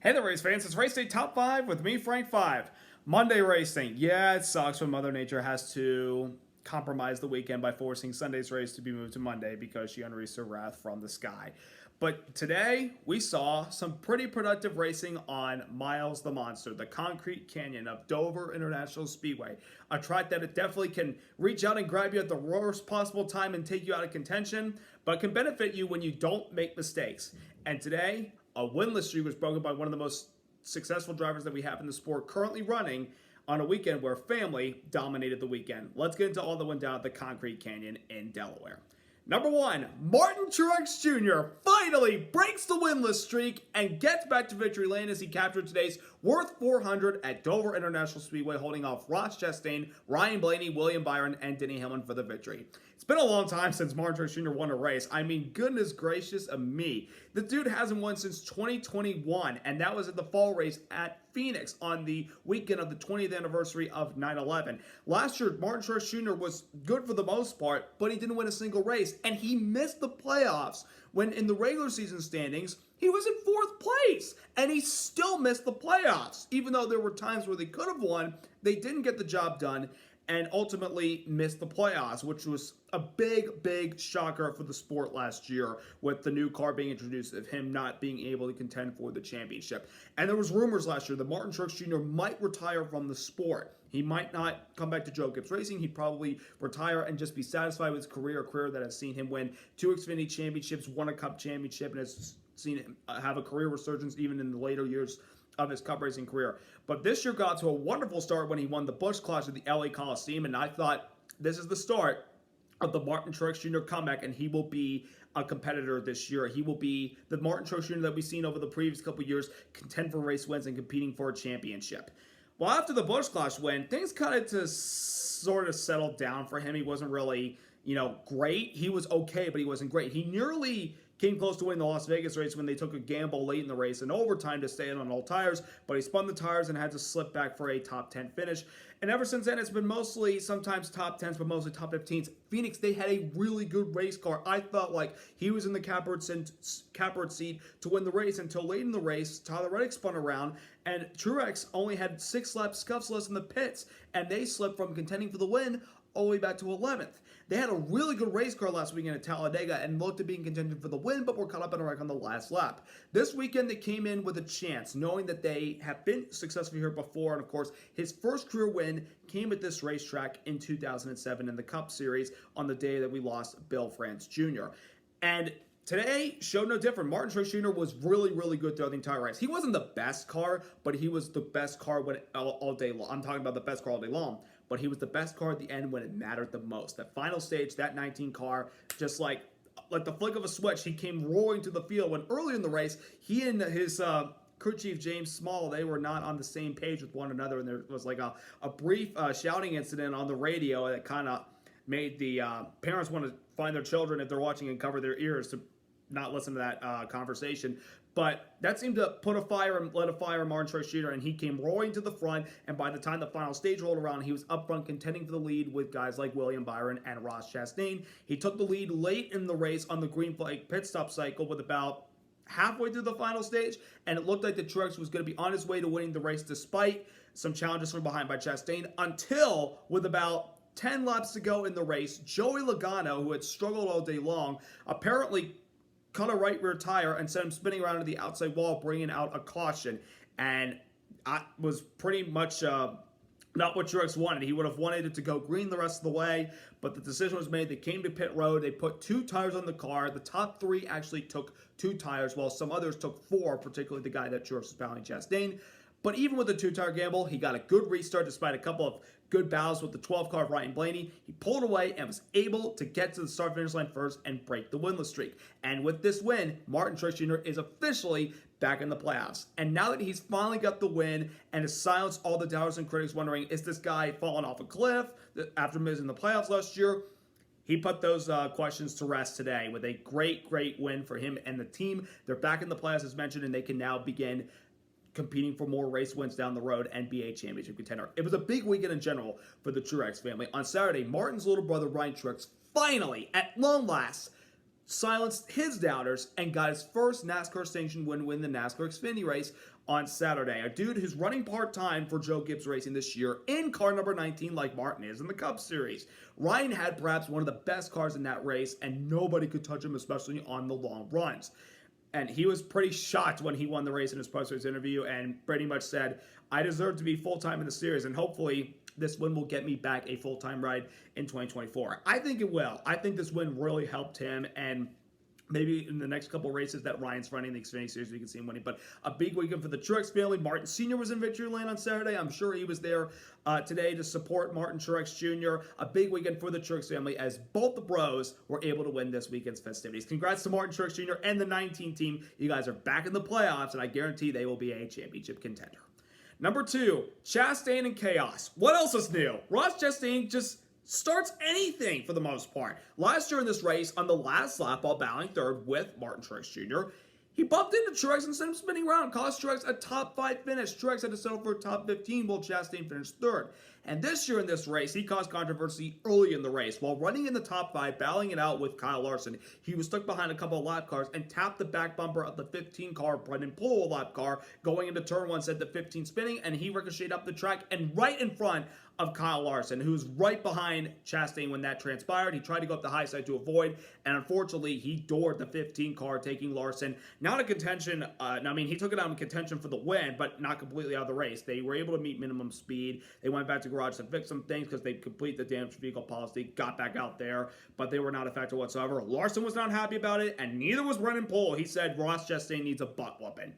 Hey there, race fans. It's Race Day Top 5 with me, Frank 5. Monday racing. Yeah, it sucks when Mother Nature has to compromise the weekend by forcing Sunday's race to be moved to Monday because she unleashed her wrath from the sky. But today, we saw some pretty productive racing on Miles the Monster, the concrete canyon of Dover International Speedway. A track that it definitely can reach out and grab you at the worst possible time and take you out of contention, but can benefit you when you don't make mistakes. And today, a winless streak was broken by one of the most successful drivers that we have in the sport currently running on a weekend where family dominated the weekend. Let's get into all that went down at the Concrete Canyon in Delaware. Number 1, Martin Truex Jr. finally breaks the winless streak and gets back to victory lane as he captured today's Wurth 400 at Dover International Speedway, holding off Ross Chastain, Ryan Blaney, William Byron, and Denny Hamlin for the victory. It's been a long time since Martin Truex Jr. won a race. I mean, goodness gracious of me. The dude hasn't won since 2021, and that was at the fall race at Phoenix on the weekend of the 20th anniversary of 9/11. Last year, Martin Truex Jr. was good for the most part, but he didn't win a single race, and he missed the playoffs when in the regular season standings, he was in 4th place, and he still missed the playoffs. Even though there were times where they could have won, they didn't get the job done and ultimately missed the playoffs, which was a big shocker for the sport last year with the new car being introduced of him not being able to contend for the championship. And there was rumors last year that Martin Truex Jr. might retire from the sport. He might not come back to Joe Gibbs Racing. He'd probably retire and just be satisfied with his career, a career that has seen him win 2 Xfinity championships, won a Cup championship, and has seen him have a career resurgence even in the later years of his Cup racing career. But this year got to a wonderful start when he won the Busch Clash at the LA Coliseum, and I thought this is the start of the Martin Truex Jr. comeback, and he will be a competitor this year. He will be the Martin Truex Jr. that we've seen over the previous couple years, contend for race wins and competing for a championship. Well, after the Busch Clash win, things kind of just sort of settled down for him. He wasn't really, great. He was okay, but he wasn't great. He nearly came close to winning the Las Vegas race when they took a gamble late in the race in overtime to stay in on all tires, but he spun the tires and had to slip back for a top 10 finish. And ever since then, it's been mostly sometimes top 10s, but mostly top 15s. Phoenix, they had a really good race car. I felt like he was in the catbird seat to win the race until late in the race. Tyler Reddick spun around, and Truex only had 6 laps scuffless in the pits, and they slipped from contending for the win all the way back to 11th. They had a really good race car last weekend at Talladega and looked to be in contention for the win, but were caught up in a wreck on the last lap. This weekend, they came in with a chance, knowing that they have been successful here before, and of course, his first career win came at this racetrack in 2007 in the Cup Series on the day that we lost Bill France Jr. And today showed no different. Martin Truex Jr. was really good throughout the entire race. He wasn't the best car, but he was the best car all day long. I'm talking about the best car all day long. But he was the best car at the end when it mattered the most. That final stage, that 19 car, just like the flick of a switch, he came roaring to the field when early in the race, he and his crew chief James Small, they were not on the same page with one another, and there was like a brief shouting incident on the radio that kind of made the parents want to find their children if they're watching and cover their ears to not listen to that conversation. But that seemed to lit a fire in Martin Truex Jr., and he came roaring to the front, and by the time the final stage rolled around, he was up front contending for the lead with guys like William Byron and Ross Chastain. He took the lead late in the race on the green flag pit stop cycle with about halfway through the final stage, and it looked like the Truex was going to be on his way to winning the race despite some challenges from behind by Chastain, until with about 10 laps to go in the race, Joey Logano, who had struggled all day long, apparently cut a right rear tire and sent him spinning around to the outside wall, bringing out a caution. And I was pretty much not what Truex wanted. He would have wanted it to go green the rest of the way, but the decision was made. They came to pit road. They put 2 tires on the car. The top 3 actually took 2 tires, while some others took 4, particularly the guy that Truex was battling, Chastain. But even with the 2-tire gamble, he got a good restart despite a couple of good battles with the 12 car of Ryan Blaney. He pulled away and was able to get to the start-finish line first and break the winless streak. And with this win, Martin Truex Jr. is officially back in the playoffs. And now that he's finally got the win and has silenced all the doubters and critics wondering, is this guy falling off a cliff after missing the playoffs last year? He put those questions to rest today with a great win for him and the team. They're back in the playoffs as mentioned, and they can now begin competing for more race wins down the road and be a championship contender. It was a big weekend in general for the Truex family. On Saturday, Martin's little brother, Ryan Truex, finally, at long last, silenced his doubters and got his first NASCAR sanctioned win the NASCAR Xfinity race on Saturday. A dude who's running part-time for Joe Gibbs Racing this year in car number 19 like Martin is in the Cup Series. Ryan had perhaps one of the best cars in that race, and nobody could touch him, especially on the long runs. And he was pretty shocked when he won the race in his post-race interview and pretty much said, I deserve to be full-time in the series, and hopefully this win will get me back a full-time ride in 2024. I think it will. I think this win really helped him, and maybe in the next couple races that Ryan's running the Xfinity Series, we can see him winning. But a big weekend for the Truex family. Martin Sr. was in victory lane on Saturday. I'm sure he was there today to support Martin Truex Jr. A big weekend for the Truex family as both the bros were able to win this weekend's festivities. Congrats to Martin Truex Jr. and the 19 team. You guys are back in the playoffs, and I guarantee they will be a championship contender. Number 2, Chastain and chaos. What else is new? Ross Chastain just starts anything for the most part. Last year in this race, on the last lap while battling third with Martin Truex Jr., he bumped into Truex and sent him spinning around, cost Truex a top 5 finish. Truex had to settle for a top 15 while Chastain finished third. And this year in this race, he caused controversy early in the race. While running in the top 5, battling it out with Kyle Larson, he was stuck behind a couple of lap cars and tapped the back bumper of the 15 car Brendan Poole lap car going into turn 1, set the 15 spinning, and he ricocheted up the track and right in front of Kyle Larson, who's right behind Chastain when that transpired. He tried to go up the high side to avoid, and unfortunately, he doored the 15 car, taking Larson not in contention. He took it out in contention for the win, but not completely out of the race. They were able to meet minimum speed. They went back to garage to fix some things because they complete the damaged vehicle policy, got back out there, but they were not affected whatsoever. Larson was not happy about it, and neither was Brendan Poole. He said Ross Chastain needs a butt whooping.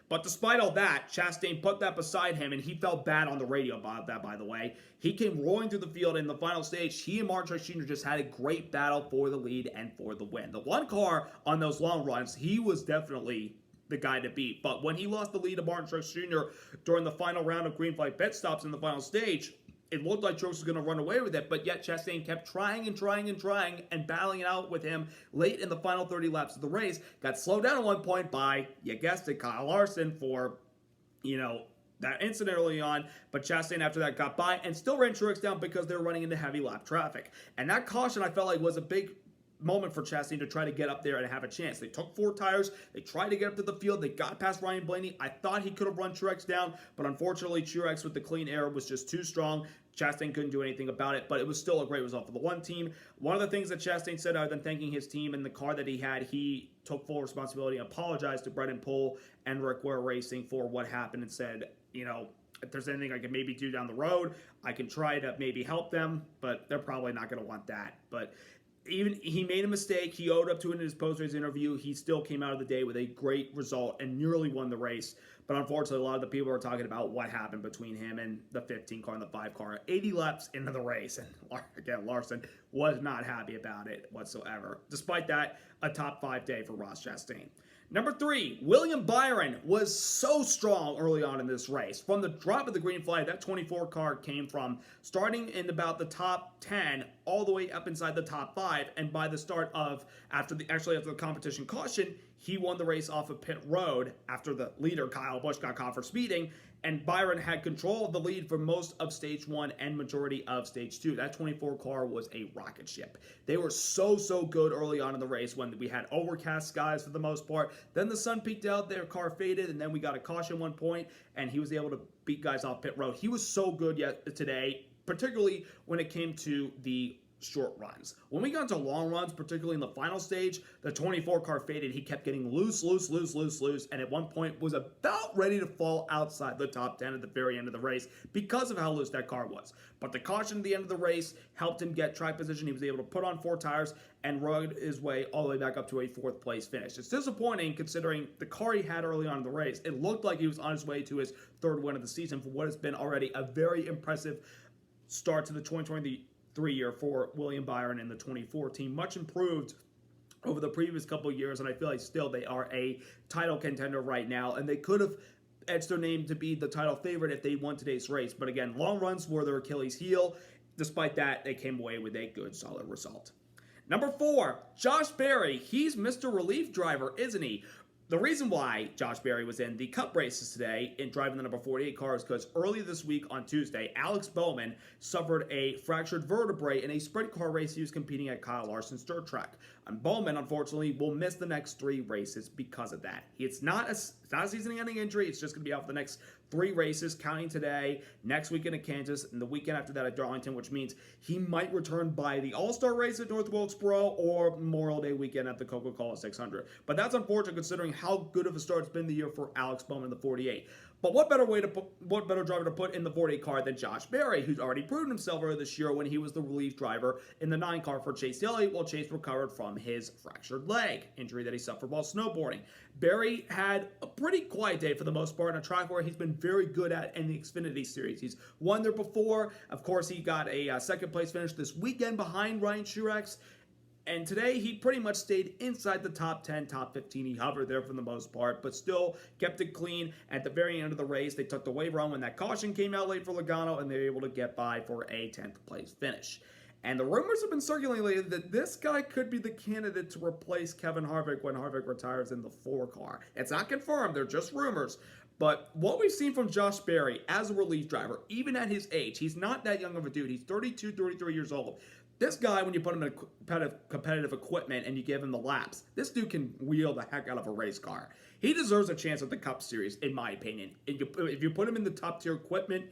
But despite all that, Chastain put that beside him, and he felt bad on the radio about that, by the way. He came rolling through the field in the final stage. He and Martin Truex Jr. just had a great battle for the lead and for the win. The one car on those long runs, he was definitely the guy to beat. But when he lost the lead to Martin Truex Jr. during the final round of green flag pit stops in the final stage, it looked like Truex was going to run away with it, but yet Chastain kept trying and battling it out with him late in the final 30 laps of the race. Got slowed down at one point by, you guessed it, Kyle Larson for, that incident early on, but Chastain after that got by and still ran Truex down because they were running into heavy lap traffic. And that caution, I felt like, was a big moment for Chastain to try to get up there and have a chance. They took 4 tires. They tried to get up to the field. They got past Ryan Blaney. I thought he could have run Truex down, but unfortunately Truex with the clean air was just too strong. Chastain couldn't do anything about it, but it was still a great result for the one team. One of the things that Chastain said, other than thanking his team and the car that he had, he took full responsibility and apologized to Brendan Poole and Rick Ware Racing for what happened and said, if there's anything I can maybe do down the road, I can try to maybe help them, but they're probably not going to want that. But even he made a mistake. He owed up to it in his post-race interview. He still came out of the day with a great result and nearly won the race. But unfortunately, a lot of the people are talking about what happened between him and the 15 car and the 5 car. 80 laps into the race. And again, Larson was not happy about it whatsoever. Despite that, a top 5 day for Ross Chastain. Number 3, William Byron was so strong early on in this race. From the drop of the green flag, that 24 car came from starting in about the top 10 all the way up inside the top 5. And by the start of, after the competition caution, he won the race off of pit road after the leader, Kyle Busch, got caught for speeding. And Byron had control of the lead for most of Stage 1 and majority of Stage 2. That 24 car was a rocket ship. They were so good early on in the race when we had overcast skies for the most part. Then the sun peaked out, their car faded, and then we got a caution one point, and he was able to beat guys off pit road. He was so good today, particularly when it came to the short runs. When we got into long runs, particularly in the final stage, the 24 car faded. He kept getting loose, and at one point was about ready to fall outside the top 10 at the very end of the race because of how loose that car was. But the caution at the end of the race helped him get track position. He was able to put on 4 tires and rode his way all the way back up to a 4th place finish. It's disappointing considering the car he had early on in the race. It looked like he was on his way to his 3rd win of the season for what has been already a very impressive start to the 2023 year for William Byron and the 24 team. Much improved over the previous couple of years, and I feel like still they are a title contender right now, and they could have edged their name to be the title favorite if they won today's race. But again, long runs were their Achilles heel. Despite that, they came away with a good, solid result. Number 4, Josh Berry. He's Mr. Relief Driver, isn't he? The reason why Josh Berry was in the Cup races today in driving the number 48 car is because early this week on Tuesday, Alex Bowman suffered a fractured vertebrae in a sprint car race he was competing at Kyle Larson's dirt track. And Bowman, unfortunately, will miss the next 3 races because of that. It's not a season-ending injury. It's just going to be out for the next 3 races, counting today, next weekend at Kansas, and the weekend after that at Darlington, which means he might return by the All-Star race at North Wilkesboro or Memorial Day weekend at the Coca-Cola 600. But that's unfortunate considering how good of a start it's been the year for Alex Bowman in the 48. But what better driver to put in the 48 car than Josh Berry, who's already proven himself earlier this year when he was the relief driver in the 9 car for Chase Elliott while Chase recovered from his fractured leg injury that he suffered while snowboarding. Berry had a pretty quiet day for the most part on a track where he's been very good at in the Xfinity Series. He's won there before. Of course, he got a second place finish this weekend behind Ryan Truex. And today, he pretty much stayed inside the top 10, top 15. He hovered there for the most part, but still kept it clean. At the very end of the race, they took the wave run when that caution came out late for Logano, and they were able to get by for a 10th place finish. And the rumors have been circulating lately that this guy could be the candidate to replace Kevin Harvick when Harvick retires in the 4 car. It's not confirmed, they're just rumors. But what we've seen from Josh Berry as a relief driver, even at his age, he's not that young of a dude. He's 32, 33 years old. This guy, when you put him in competitive equipment and you give him the laps, this dude can wheel the heck out of a race car. He deserves a chance at the Cup Series, in my opinion. If you put him in the top tier equipment,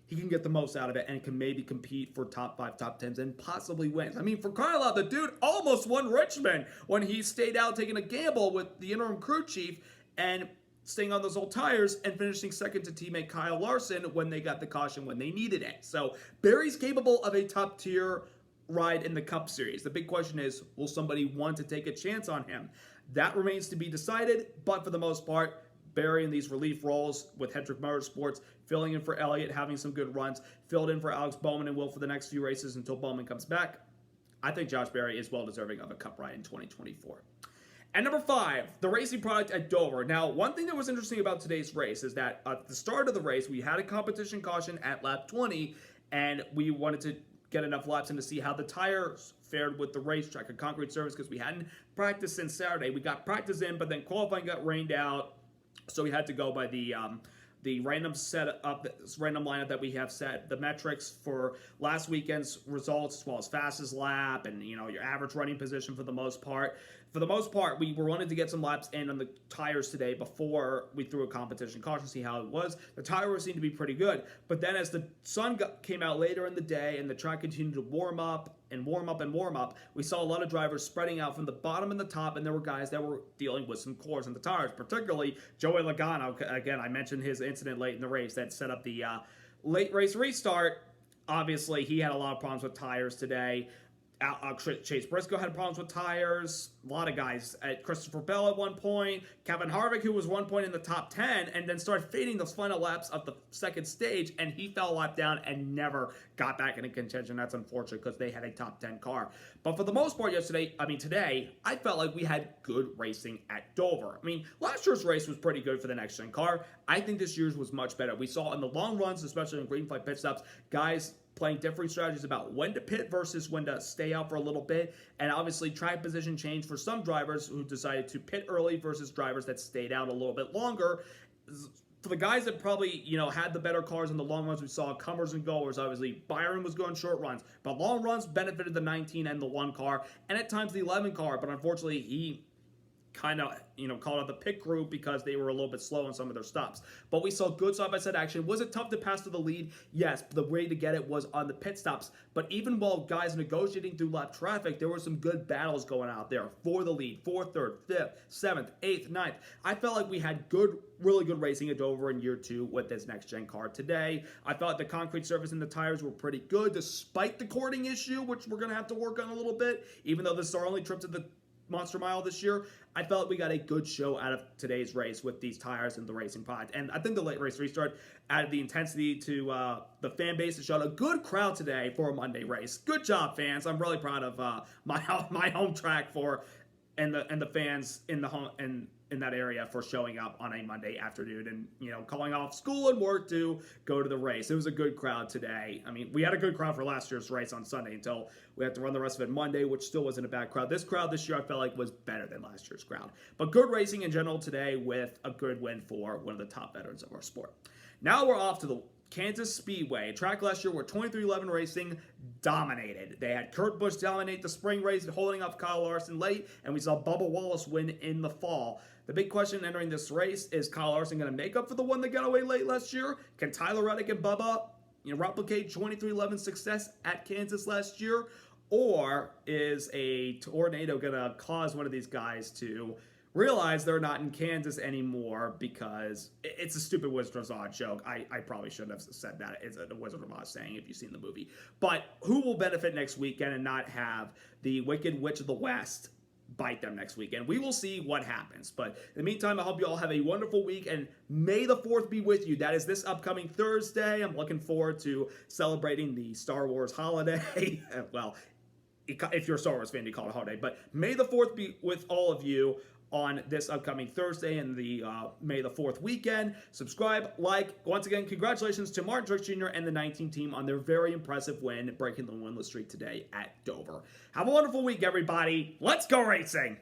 he can get the most out of it and can maybe compete for top 5, top 10s, and possibly wins. I mean, for crying out loud, the dude almost won Richmond when he stayed out taking a gamble with the interim crew chief and staying on those old tires and finishing second to teammate Kyle Larson when they got the caution when they needed it. So Berry's capable of a top tier ride in the Cup Series. The big question is, will somebody want to take a chance on him? That remains to be decided, but for the most part, Berry in these relief roles with Hendrick Motorsports, filling in for Elliott, having some good runs, filled in for Alex Bowman and Will for the next few races until Bowman comes back. I think Josh Berry is well deserving of a Cup ride in 2024. And number 5, the racing product at Dover. Now, one thing that was interesting about today's race is that at the start of the race, we had a competition caution at lap 20, and we wanted to get enough laps in to see how the tires fared with the racetrack and concrete surface because we hadn't practiced since Saturday. We got practice in, but then qualifying got rained out, so we had to go by the random random lineup that we have set, the metrics for last weekend's results, as well as fastest lap and your average running position for the most part. For the most part, we wanted to get some laps in on the tires today before we threw a competition caution, see how it was. The tires seemed to be pretty good, but then as the sun came out later in the day and the track continued to warm up, we saw a lot of drivers spreading out from the bottom and the top, and there were guys that were dealing with some cores in the tires, particularly Joey Logano. Again, I mentioned his incident late in the race that set up the late race restart. Obviously, he had a lot of problems with tires today. Chase Briscoe had problems with tires. A lot of guys. Christopher Bell at one point. Kevin Harvick, who was one point in the top 10, and then started fading those final laps of the second stage, and he fell a lap down and never got back into contention. That's unfortunate because they had a top 10 car. But for the most part today, I felt like we had good racing at Dover. Last year's race was pretty good for the next-gen car. I think this year's was much better. We saw in the long runs, especially in green flag pit stops, guys playing different strategies about when to pit versus when to stay out for a little bit. And obviously track position change for some drivers who decided to pit early versus drivers that stayed out a little bit longer. For the guys that probably, had the better cars in the long runs, we saw comers and goers. Obviously, Byron was going short runs, but long runs benefited the 19 and the 1 car, and at times the 11 car, but unfortunately he kind of, called out the pit group because they were a little bit slow on some of their stops. But we saw good side-by-side action. Was it tough to pass to the lead? Yes, the way to get it was on the pit stops. But even while guys negotiating through lap traffic, there were some good battles going out there for the lead, 4th, 3rd, 5th, 7th, 8th, 9th. I felt like we had really good racing at Dover in year 2 with this next-gen car today. I thought the concrete surface and the tires were pretty good, despite the cording issue, which we're going to have to work on a little bit, even though this is our only trip to the Monster Mile this year. I felt we got a good show out of today's race with these tires and the racing product. And I think the late race restart added the intensity to the fan base. It showed a good crowd today for a Monday race. Good job, fans. I'm really proud of my home track and the fans in the home and in that area for showing up on a Monday afternoon and, calling off school and work to go to the race. It was a good crowd today. I mean, we had a good crowd for last year's race on Sunday until we had to run the rest of it Monday, which still wasn't a bad crowd. This crowd this year I felt like was better than last year's crowd. But good racing in general today with a good win for one of the top veterans of our sport. Now we're off to the Kansas Speedway, a track last year where 2311 Racing dominated. They had Kurt Busch dominate the spring race, holding up Kyle Larson late, and we saw Bubba Wallace win in the fall. The big question entering this race is Kyle Larson going to make up for the one that got away late last year? Can Tyler Reddick and Bubba replicate 2311's success at Kansas last year? Or is a tornado going to cause one of these guys to realize they're not in Kansas anymore because it's a stupid Wizard of Oz joke. I probably shouldn't have said that. It's a Wizard of Oz saying if you've seen the movie. But who will benefit next weekend and not have the Wicked Witch of the West bite them next weekend? We will see what happens. But in the meantime, I hope you all have a wonderful week, and may the 4th be with you. That is this upcoming Thursday. I'm looking forward to celebrating the Star Wars holiday. Well, if you're a Star Wars fan, you call it a holiday. But may the 4th be with all of you on this upcoming Thursday and the May the 4th weekend. Subscribe, like. Once again, congratulations to Martin Truex Jr. and the 19 team on their very impressive win, breaking the winless streak today at Dover. Have a wonderful week, everybody. Let's go racing!